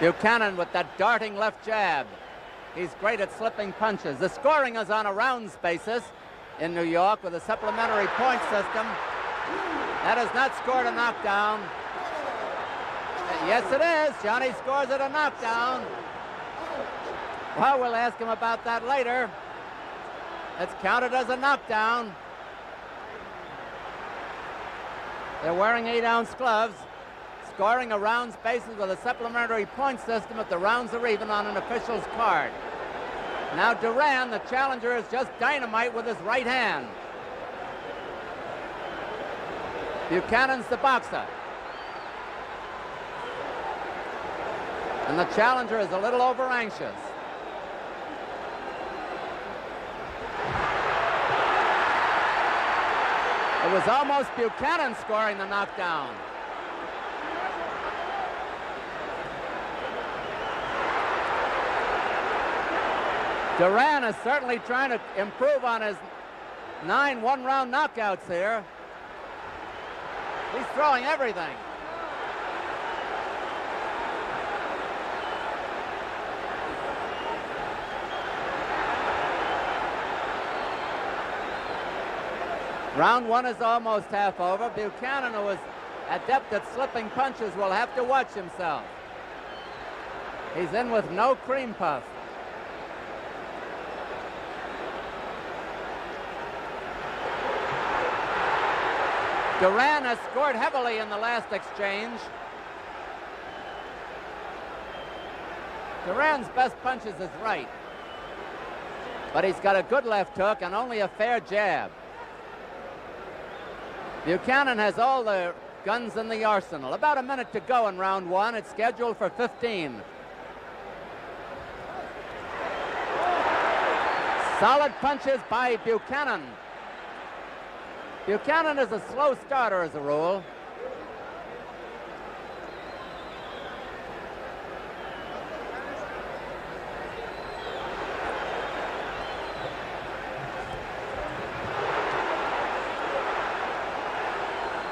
Buchanan with that darting left jab. He's great at slipping punches. The scoring is on a rounds basis in New York with a supplementary point system. That has not scored a knockdown. Yes, it is. Johnny scores it a knockdown. Well, we'll ask him about that later. It's counted as a knockdown. They're wearing 8-ounce gloves, scoring a rounds basis with a supplementary point system if the rounds are even on an official's card. Now Duran, the challenger, is just dynamite with his right hand. Buchanan's the boxer. And the challenger is a little over anxious. It was almost Buchanan scoring the knockdown. Duran is certainly trying to improve on his 9 one-round knockouts here. He's throwing everything. Round 1 is almost half over. Buchanan, who is adept at slipping punches, will have to watch himself. He's in with no cream puff. Duran has scored heavily in the last exchange. Duran's best punch is his right, but he's got a good left hook and only a fair jab. Buchanan has all the guns in the arsenal. About a minute to go in round 1. It's scheduled for 15. Solid punches by Buchanan. Buchanan is a slow starter as a rule.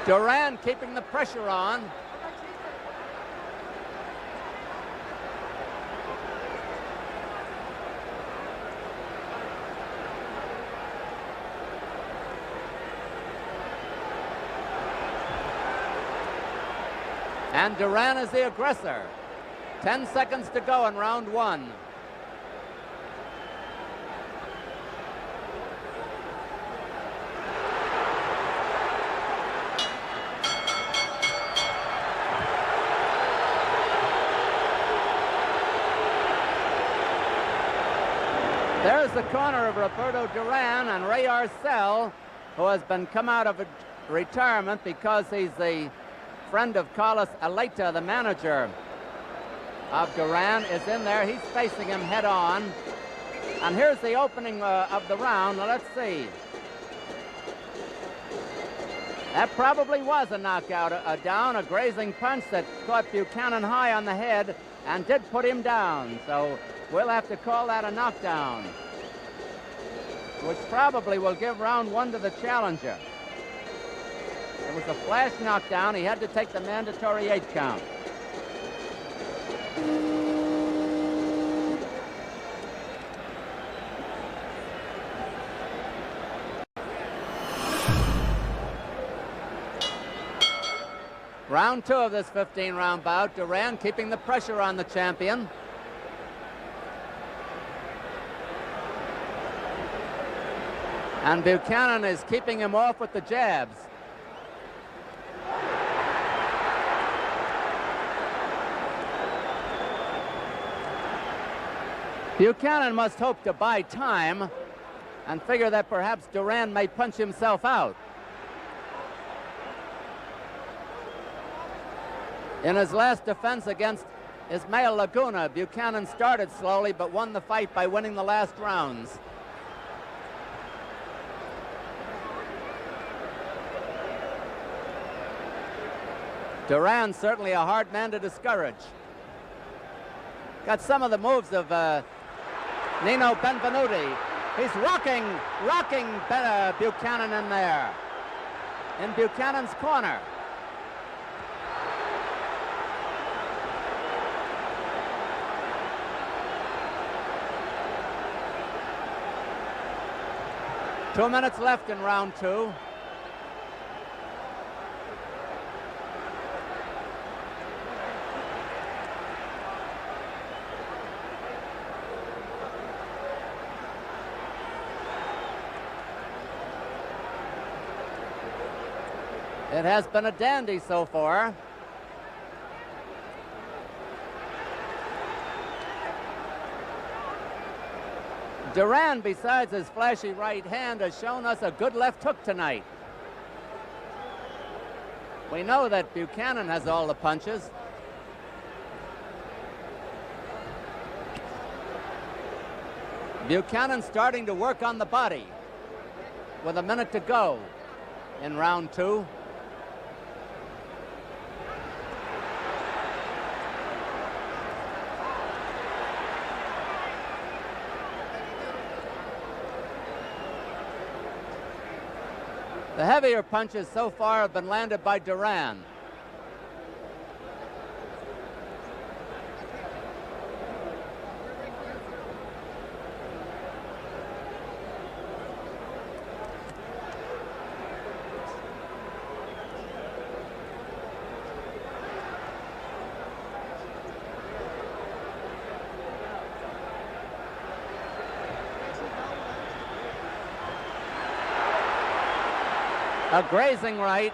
Duran keeping the pressure on. And Duran is the aggressor. 10 seconds to go in round 1. There's the corner of Roberto Duran and Ray Arcel, who has been come out of retirement because he's the friend of Carlos Aleta, the manager of Duran, is in there. He's facing him head on. And here's the opening of the round. Now, let's see. That probably was a knockout, a grazing punch that caught Buchanan high on the head and did put him down. So we'll have to call that a knockdown, which probably will give round 1 to the challenger. It was a flash knockdown. He had to take the mandatory 8 count. Round 2 of this 15-round bout. Duran keeping the pressure on the champion. And Buchanan is keeping him off with the jabs. Buchanan must hope to buy time and figure that perhaps Duran may punch himself out. In his last defense against Ismael Laguna, Buchanan started slowly but won the fight by winning the last rounds. Duran certainly a hard man to discourage. Got some of the moves of Nino Benvenuti. He's rocking Buchanan in there, in Buchanan's corner. 2 minutes left in round 2. It has been a dandy so far. Duran, besides his flashy right hand, has shown us a good left hook tonight. We know that Buchanan has all the punches. Buchanan starting to work on the body with a minute to go in round 2. The heavier punches so far have been landed by Duran. A grazing right.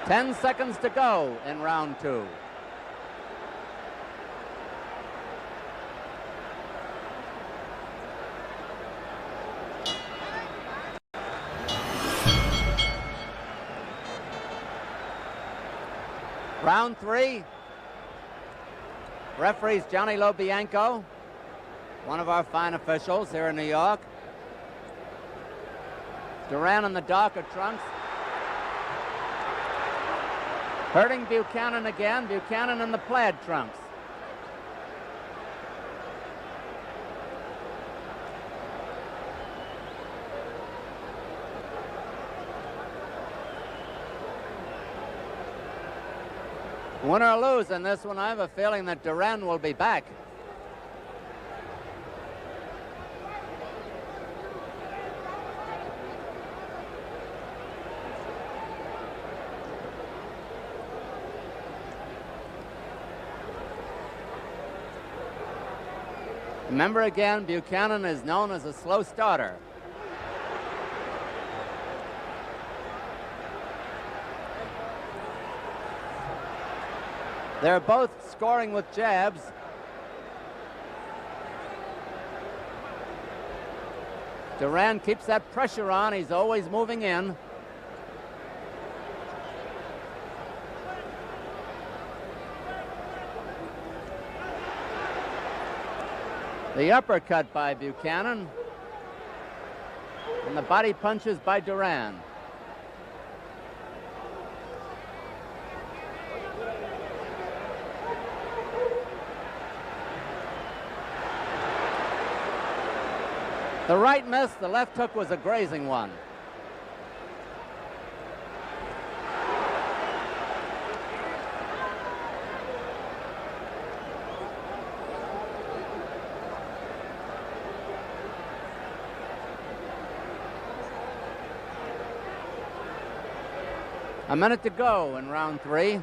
10 seconds to go in round 2. Round 3. Referees Johnny Lobianco, one of our fine officials here in New York. Duran in the darker trunks. Hurting Buchanan again. Buchanan in the plaid trunks. Win or lose in this one, I have a feeling that Duran will be back. Remember again, Buchanan is known as a slow starter. They're both scoring with jabs. Duran keeps that pressure on. He's always moving in. The uppercut by Buchanan, and the body punches by Duran. The right missed, the left hook was a grazing one. A minute to go in round 3.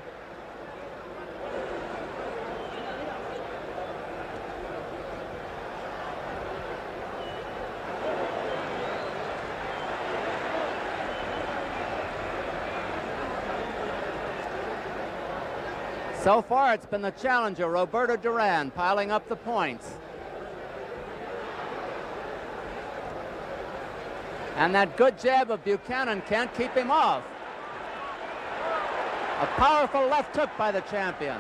So far, it's been the challenger, Roberto Duran, piling up the points. And that good jab of Buchanan can't keep him off. A powerful left hook by the champion.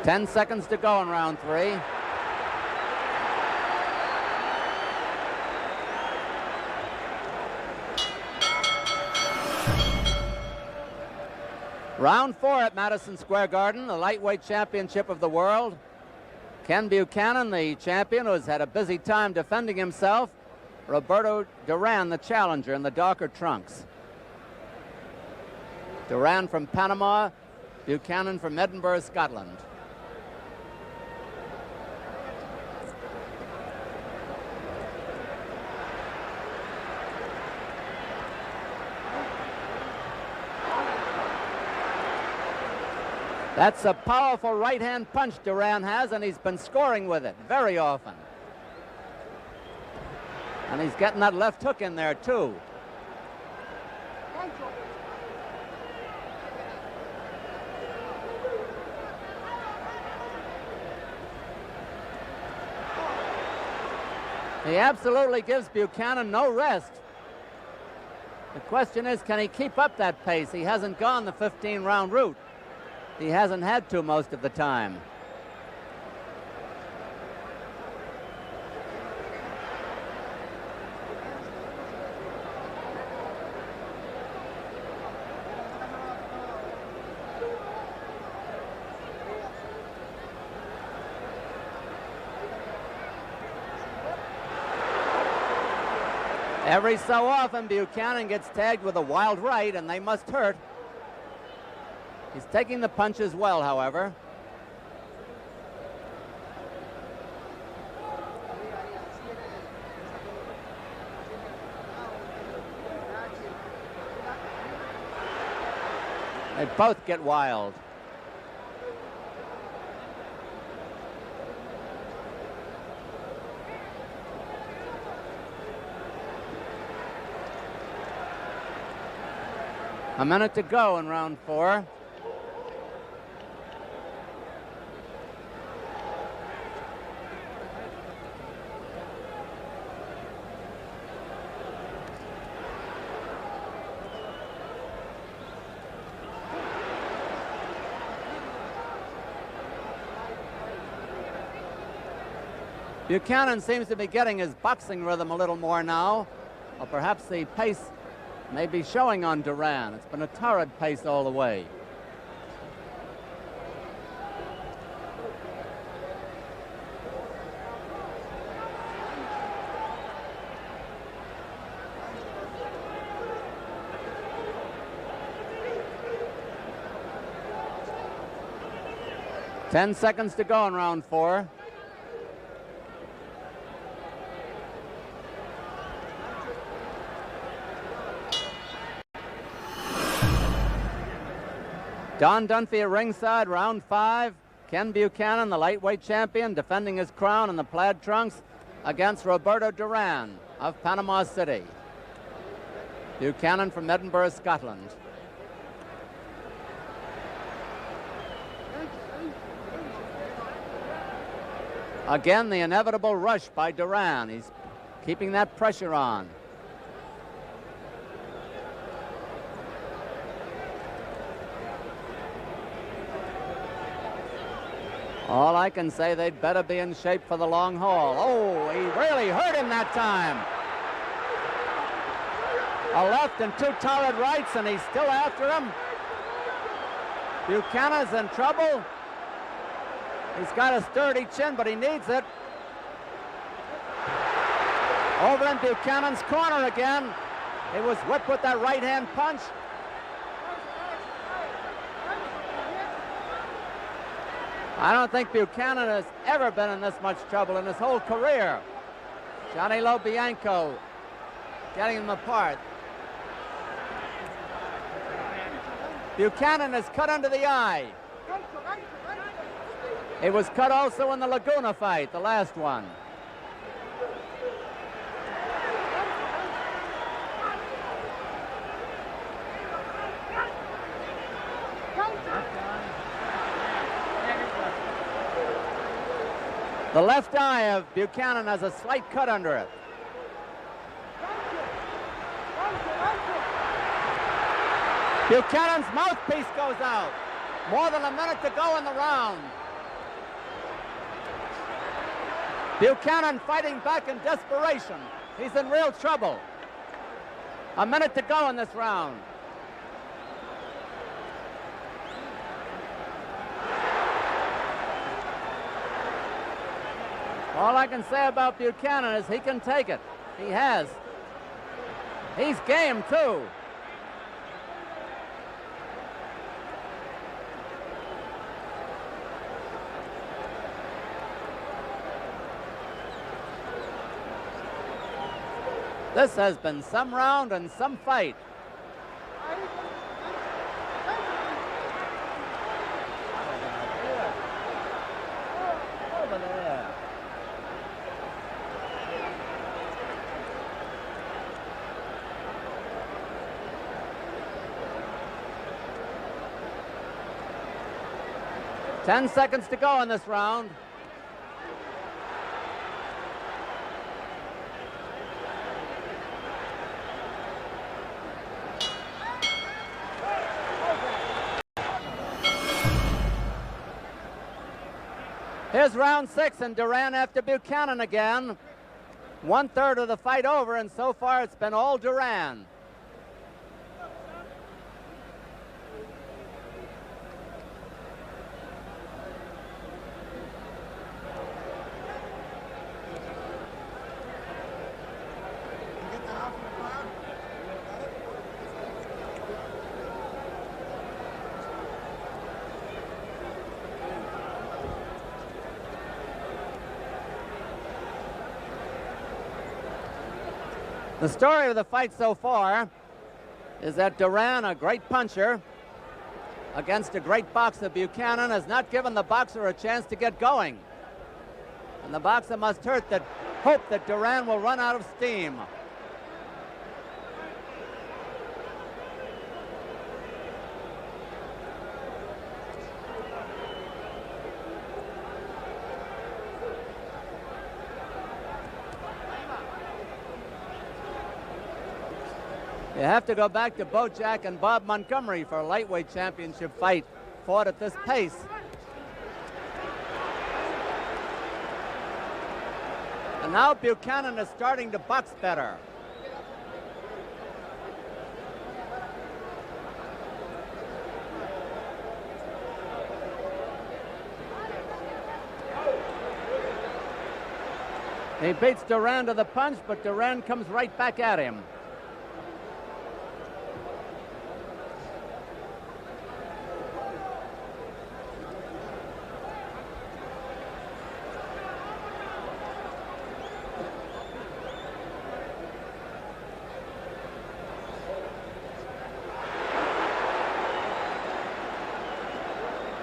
Ten seconds to go in round 3. Round 4 at Madison Square Garden, the lightweight championship of the world. Ken Buchanan, the champion, who has had a busy time defending himself, Roberto Duran, the challenger, in the darker trunks. Duran from Panama, Buchanan from Edinburgh, Scotland. That's a powerful right-hand punch Duran has, and he's been scoring with it very often. And he's getting that left hook in there, too. He absolutely gives Buchanan no rest. The question is, can he keep up that pace? He hasn't gone the 15-round route. He hasn't had to most of the time. Every so often, Buchanan gets tagged with a wild right, and they must hurt. He's taking the punches well, however. They both get wild. A minute to go in round 4. Buchanan seems to be getting his boxing rhythm a little more now, or perhaps the pace may be showing on Duran. It's been a torrid pace all the way. Ten seconds to go in round 4. Don Dunphy at ringside, round 5. Ken Buchanan, the lightweight champion, defending his crown in the plaid trunks against Roberto Duran of Panama City. Buchanan from Edinburgh, Scotland. Again, the inevitable rush by Duran. He's keeping that pressure on. All I can say, they'd better be in shape for the long haul. Oh, he really hurt him that time. A left and 2 torrid rights, and he's still after him. Buchanan's in trouble. He's got a sturdy chin, but he needs it. Over in Buchanan's corner again. He was whipped with that right-hand punch. I don't think Buchanan has ever been in this much trouble in his whole career. Johnny Lobianco getting him apart. Buchanan is cut under the eye. He was cut also in the Laguna fight, the last one. The left eye of Buchanan has a slight cut under it. Buchanan's mouthpiece goes out. More than a minute to go in the round. Buchanan fighting back in desperation. He's in real trouble. A minute to go in this round. All I can say about Buchanan is he can take it. He has. He's game, too. This has been some round and some fight. Over there. Ten seconds to go in this round. Here's round 6, and Duran after Buchanan again. 1/3 of the fight over, and so far it's been all Duran. The story of the fight so far is that Duran, a great puncher against a great boxer, Buchanan, has not given the boxer a chance to get going. And the boxer must hope that Duran will run out of steam. You have to go back to Bojack and Bob Montgomery for a lightweight championship fight fought at this pace. And now Buchanan is starting to box better. He beats Duran to the punch, but Duran comes right back at him.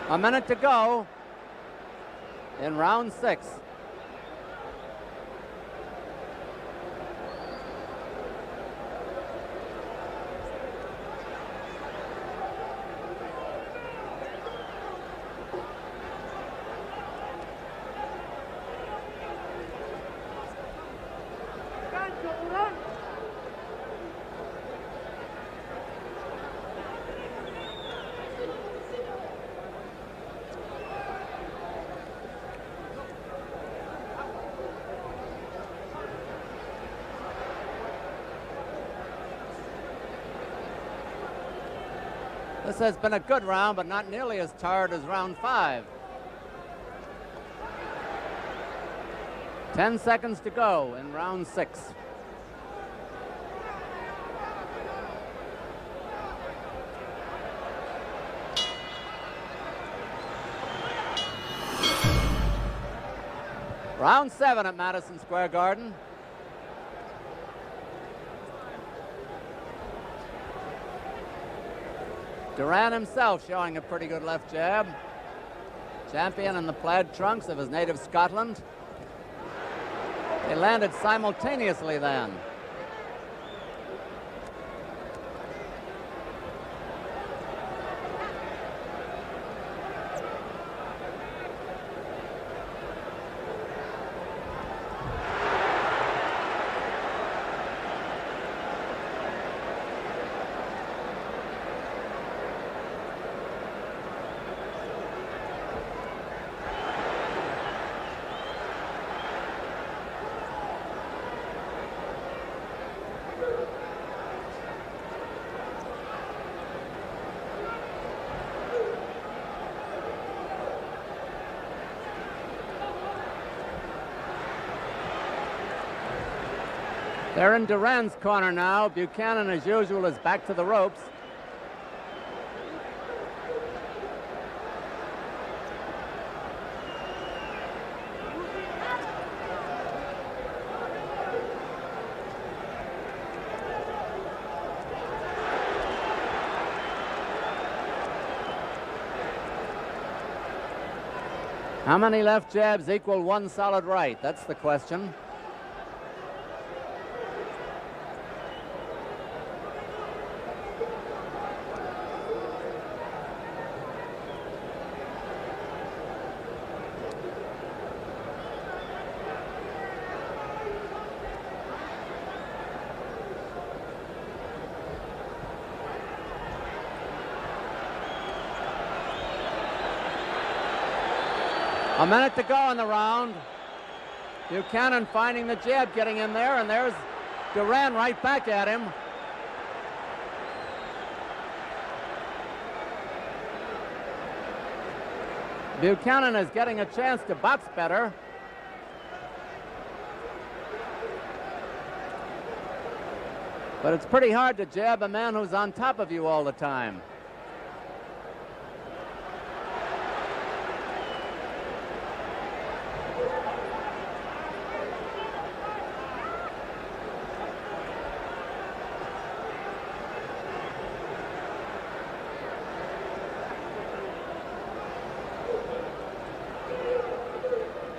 A minute to go in round 6. This has been a good round, but not nearly as tired as round 5. 10 seconds to go in round 6. Round 7 at Madison Square Garden. Duran himself showing a pretty good left jab. Champion in the plaid trunks of his native Scotland. They landed simultaneously then. They're in Duran's corner now. Buchanan, as usual, is back to the ropes. How many left jabs equal one solid right? That's the question. A minute to go in the round. Buchanan finding the jab, getting in there, and there's Duran right back at him. Buchanan is getting a chance to box better. But it's pretty hard to jab a man who's on top of you all the time.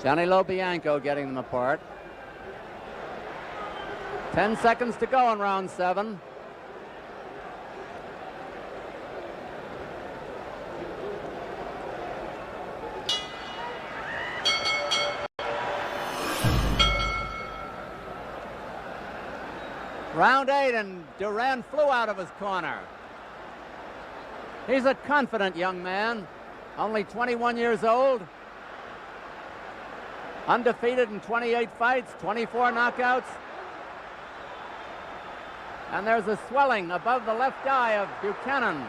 Johnny Lobianco getting them apart. 10 seconds to go in round 7. Round 8, and Duran flew out of his corner. He's a confident young man, only 21 years old. Undefeated in 28 fights, 24 knockouts. And there's a swelling above the left eye of Buchanan.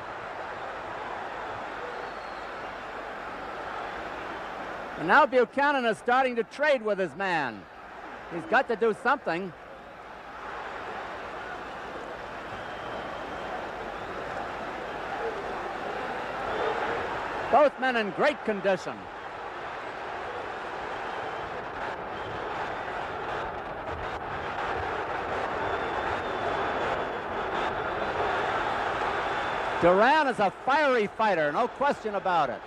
And now Buchanan is starting to trade with his man. He's got to do something. Both men in great condition. Duran is a fiery fighter, no question about it.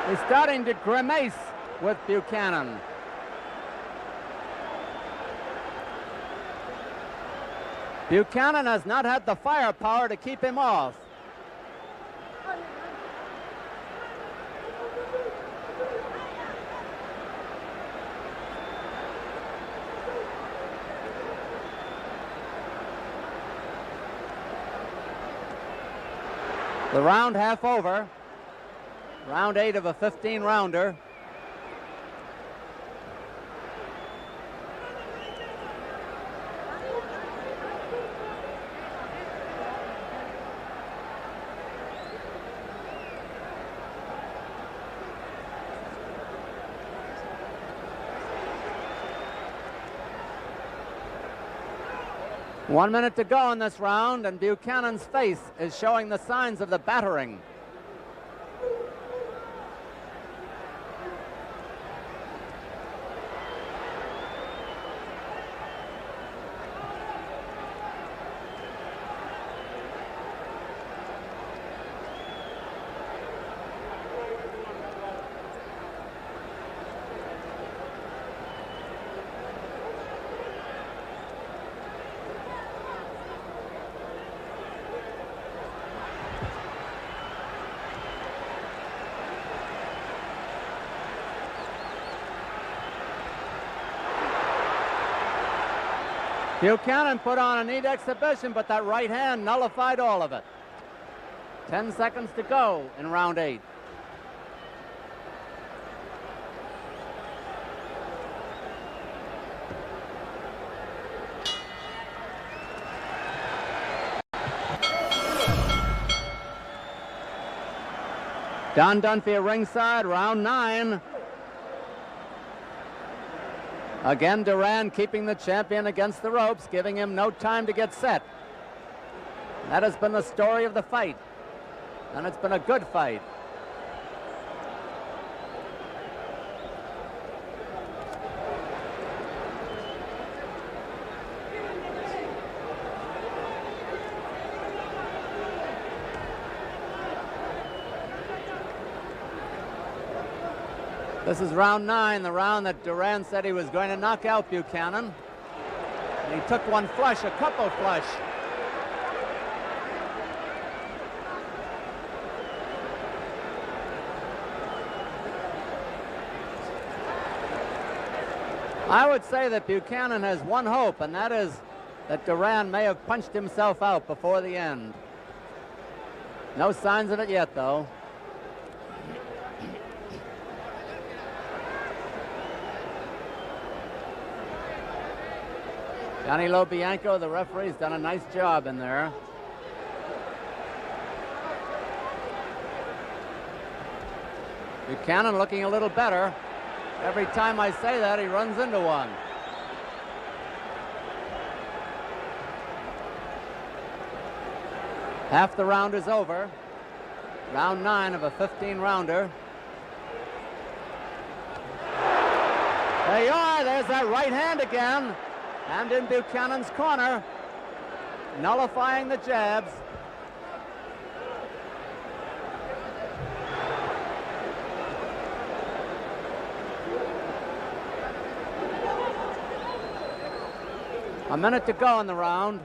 He's starting to grimace with Buchanan. Buchanan has not had the firepower to keep him off. The round half over. Round 8 of a 15-rounder. One minute to go in this round, and Buchanan's face is showing the signs of the battering. Buchanan put on a neat exhibition, but that right hand nullified all of it. 10 seconds to go in round 8. Don Dunphy at ringside, round 9. Again, Duran keeping the champion against the ropes, giving him no time to get set. That has been the story of the fight, and it's been a good fight. This is round 9, the round that Duran said he was going to knock out Buchanan. And he took one flush, a couple flush. I would say that Buchanan has one hope, and that is that Duran may have punched himself out before the end. No signs of it yet, though. Johnny Lobianco, the referee's done a nice job in there. Buchanan looking a little better. Every time I say that, he runs into one. Half the round is over. Round 9 of a 15-rounder. There you are. There's that right hand again. And in Buchanan's corner, nullifying the jabs. A minute to go in the round.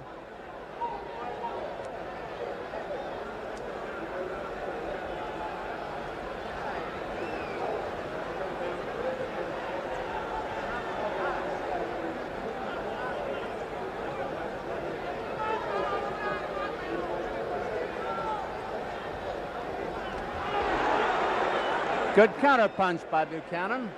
Good counter punch by Buchanan.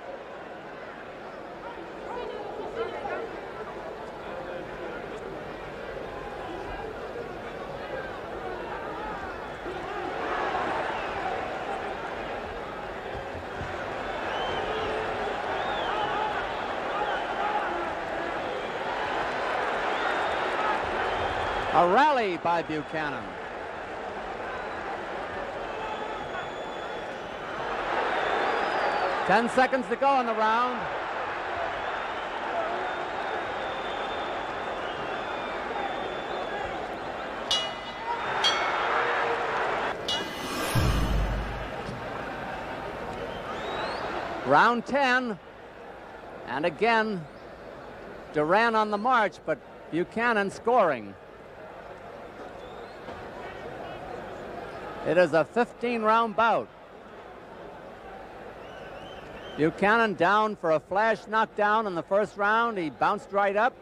A rally by Buchanan. Ten seconds to go in the round. Round 10. And again, Duran on the march, but Buchanan scoring. It is a 15-round bout. Buchanan down for a flash knockdown in the first round. He bounced right up.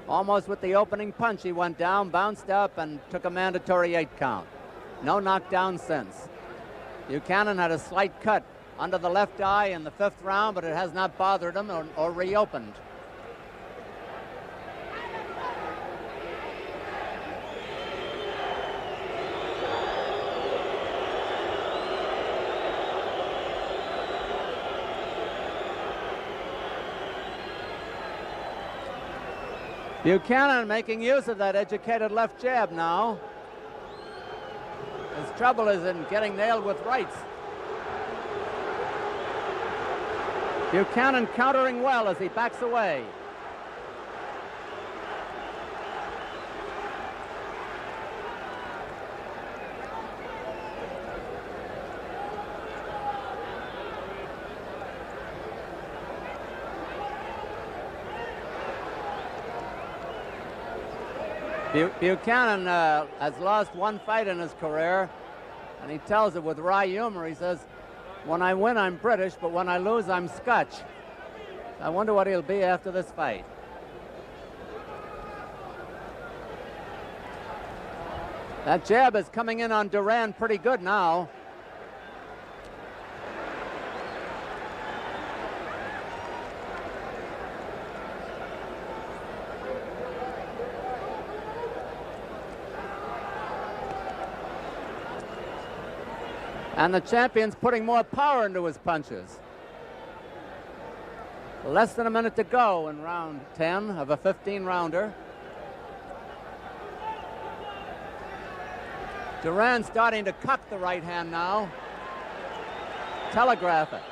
Almost with the opening punch, he went down, bounced up, and took a mandatory 8 count. No knockdown since. Buchanan had a slight cut under the left eye in the 5th round, but it has not bothered him or reopened. Buchanan making use of that educated left jab now. His trouble is in getting nailed with rights. Buchanan countering well as he backs away. Buchanan has lost one fight in his career, and he tells it with wry humor. He says, "When I win, I'm British, but when I lose, I'm Scotch." I wonder what he'll be after this fight. That jab is coming in on Duran pretty good now. And the champion's putting more power into his punches. Less than a minute to go in round 10 of a 15-rounder. Duran starting to cock the right hand now. Telegraph it.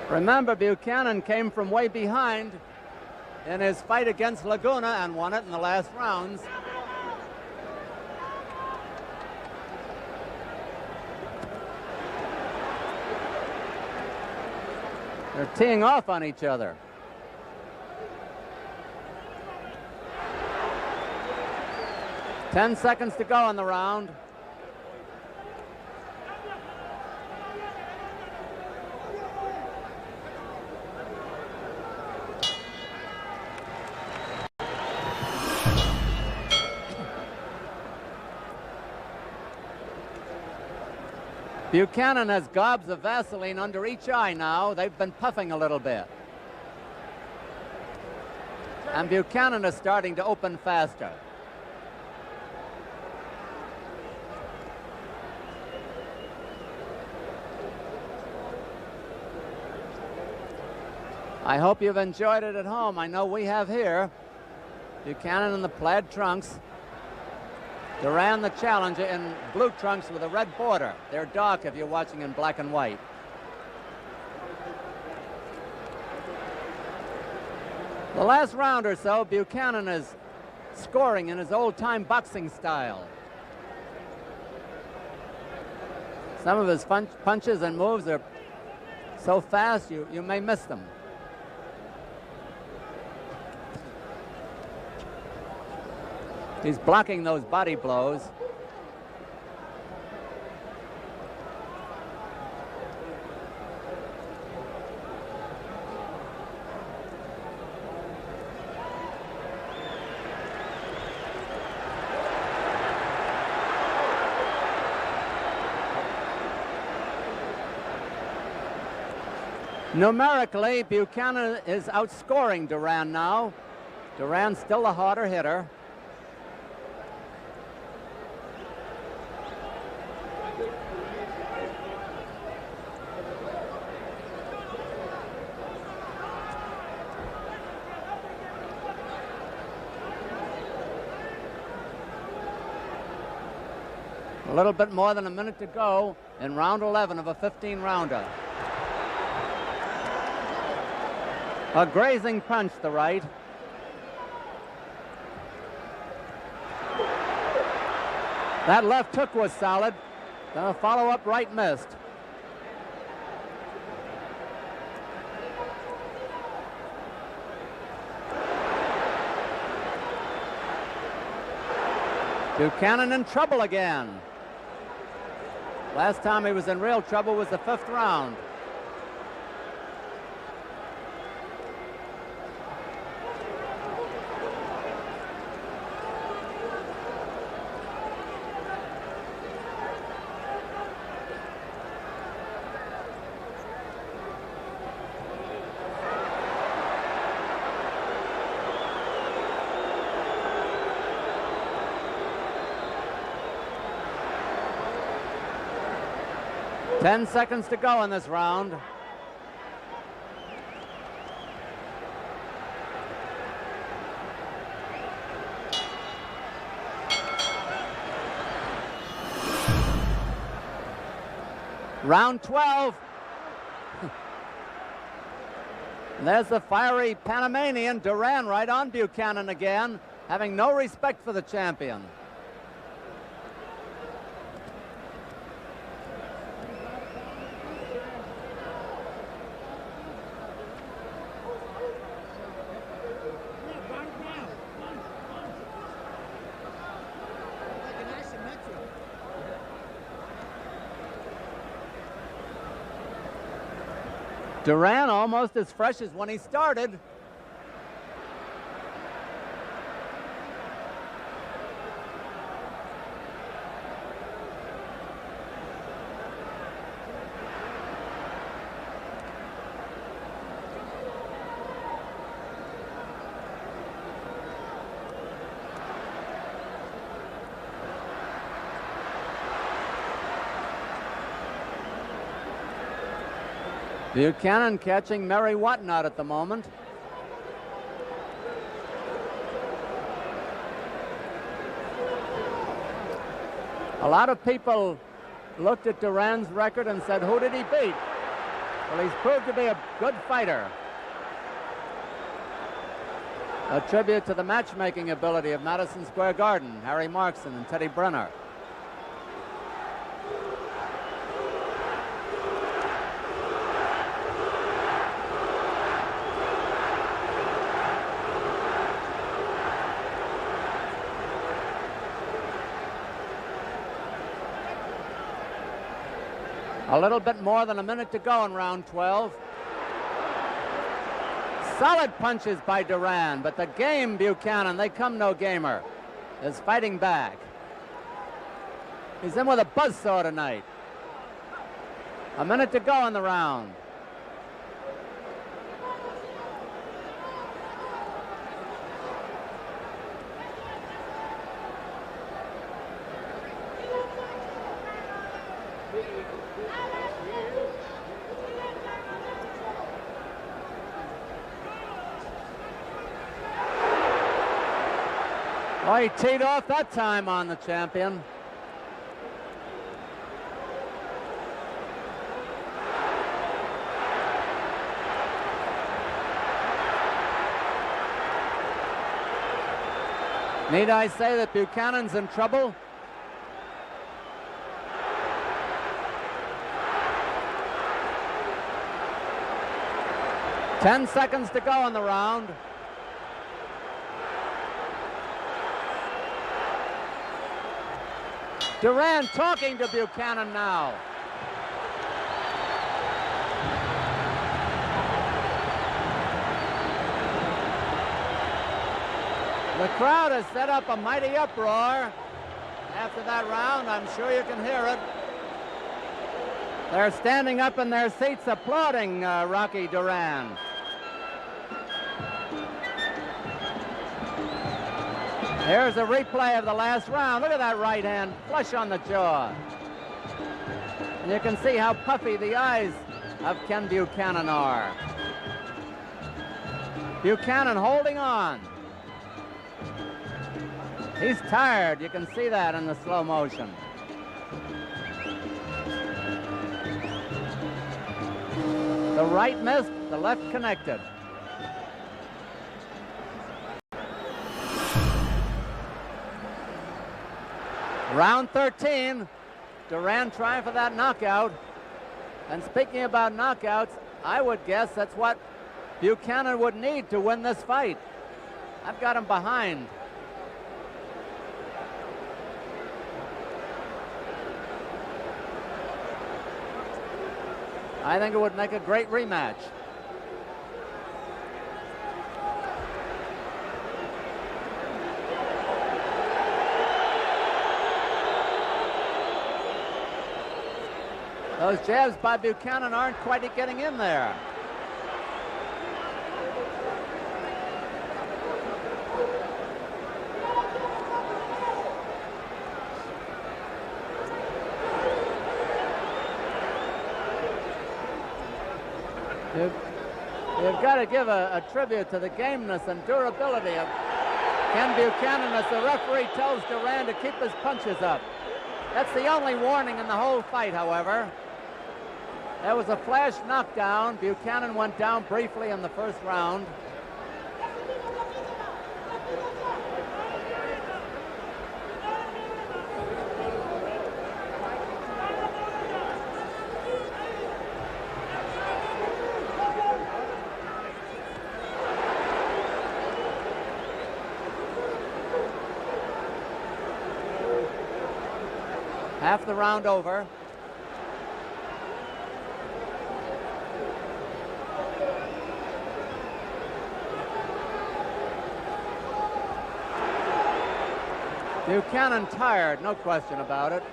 Remember, Buchanan came from way behind in his fight against Laguna and won it in the last rounds. They're teeing off on each other. Ten seconds to go in the round. Buchanan has gobs of Vaseline under each eye now. They've been puffing a little bit. And Buchanan is starting to open faster. I hope you've enjoyed it at home. I know we have here. Buchanan in the plaid trunks. Duran, the challenger, in blue trunks with a red border. They're dark if you're watching in black and white. The last round or so, Buchanan is scoring in his old-time boxing style. Some of his punches and moves are so fast you may miss them. He's blocking those body blows. Numerically, Buchanan is outscoring Duran now. Duran's still the harder hitter. A little bit more than a minute to go in round 11 of a 15-rounder. A grazing punch, the right. That left hook was solid. The follow-up right missed. Buchanan in trouble again. Last time he was in real trouble was the 5th round. Ten seconds to go in this round. Round 12. There's the fiery Panamanian, Duran, right on Buchanan again, having no respect for the champion. Duran almost as fresh as when he started. Buchanan catching Mary Whatnot at the moment. A lot of people looked at Duran's record and said, who did he beat? Well, he's proved to be a good fighter. A tribute to the matchmaking ability of Madison Square Garden, Harry Markson and Teddy Brenner. A little bit more than a minute to go in round 12. Solid punches by Duran, but the game Buchanan, they come no gamer, is fighting back. He's in with a buzzsaw tonight. A minute to go in the round. Oh, he teed off that time on the champion. Need I say that Buchanan's in trouble? Ten seconds to go in the round. Duran talking to Buchanan now. The crowd has set up a mighty uproar after that round. I'm sure you can hear it. They're standing up in their seats applauding Rocky Duran. Here's a replay of the last round. Look at that right hand, flush on the jaw. And you can see how puffy the eyes of Ken Buchanan are. Buchanan holding on. He's tired. You can see that in the slow motion. The right missed, the left connected. Round 13, Duran trying for that knockout. And speaking about knockouts, I would guess that's what Buchanan would need to win this fight. I've got him behind. I think it would make a great rematch. Those jabs by Buchanan aren't quite getting in there. You've got to give a tribute to the gameness and durability of Ken Buchanan as the referee tells Duran to keep his punches up. That's the only warning in the whole fight, however. There was a flash knockdown. Buchanan went down briefly in the first round. Half the round over. Buchanan tired, no question about it.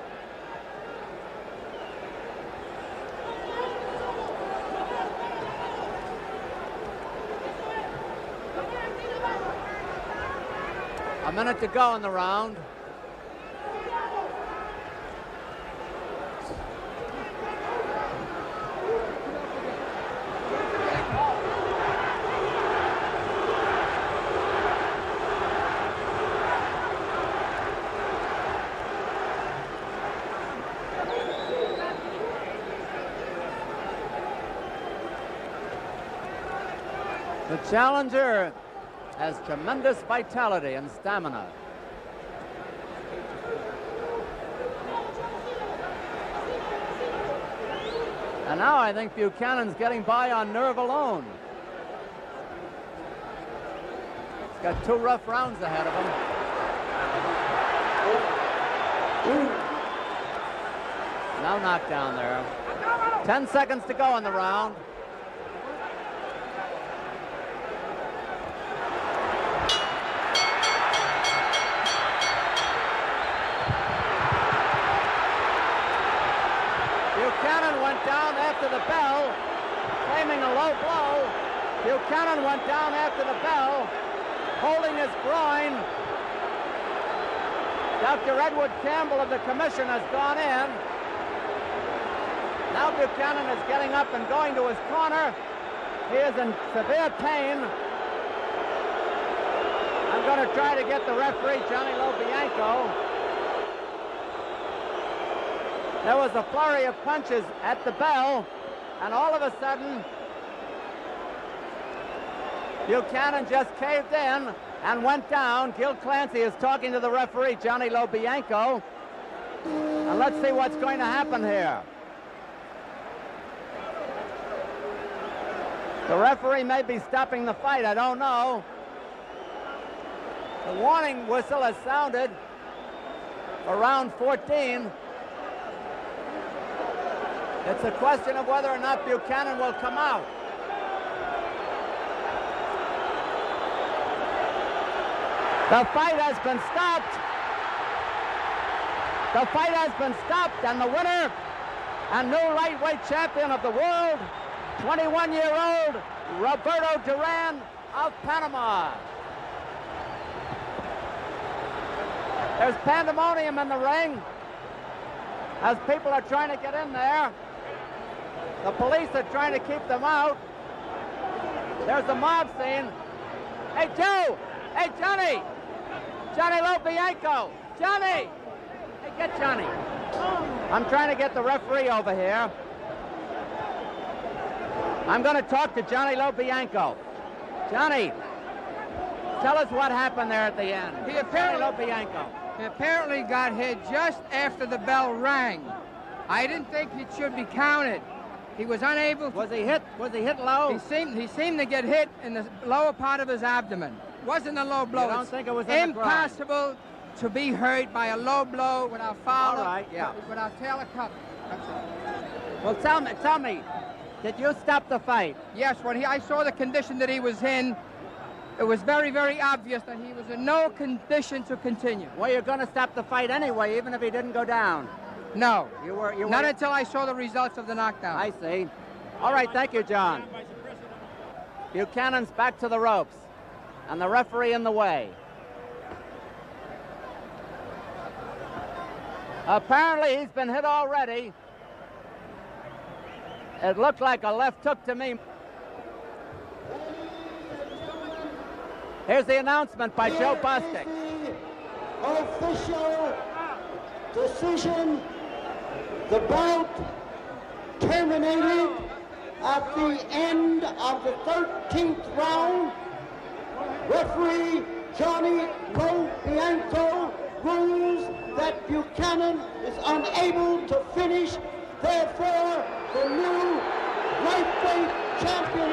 A minute to go in the round. The challenger has tremendous vitality and stamina. And now I think Buchanan's getting by on nerve alone. He's got 2 rough rounds ahead of him. No knockdown there. 10 seconds to go in the round. Buchanan went down after the bell, claiming a low blow. Buchanan went down after the bell, holding his groin. Dr. Edward Campbell of the commission has gone in. Now Buchanan is getting up and going to his corner. He is in severe pain. I'm going to try to get the referee, Johnny Lobianco. There was a flurry of punches at the bell, and all of a sudden, Buchanan just caved in and went down. Gil Clancy is talking to the referee, Johnny Lobianco. And let's see what's going to happen here. The referee may be stopping the fight, I don't know. The warning whistle has sounded for round 14. It's a question of whether or not Buchanan will come out. The fight has been stopped. The fight has been stopped, and the winner and new lightweight champion of the world, 21-year-old Roberto Duran of Panama. There's pandemonium in the ring as people are trying to get in there. The police are trying to keep them out. There's a mob scene. Hey, Joe! Hey, Johnny! Johnny Lobianco! Johnny! Hey, get Johnny. I'm trying to get the referee over here. I'm going to talk to Johnny Lobianco. Johnny, tell us what happened there at the end. He apparently got hit just after the bell rang. I didn't think it should be counted. He was unable to... Was he hit? Was he hit low? He seemed to get hit in the lower part of his abdomen. Wasn't a low blow. You don't think it was in the groin? Impossible to be hurt by a low blow without foul. All right, yeah. Without tail cup. Well, tell me, did you stop the fight? Yes, when I saw the condition that he was in, it was very, very obvious that he was in no condition to continue. Well, you're going to stop the fight anyway, even if he didn't go down. No. You were not until I saw the results of the knockdown. I see. All right, thank you, John. Buchanan's back to the ropes, and the referee in the way. Apparently, he's been hit already. It looked like a left hook to me. Here's the announcement by Joe Bostic. Official decision. The bout terminated at the end of the 13th round. Referee Johnny Lobianco rules that Buchanan is unable to finish. Therefore, the new lightweight champion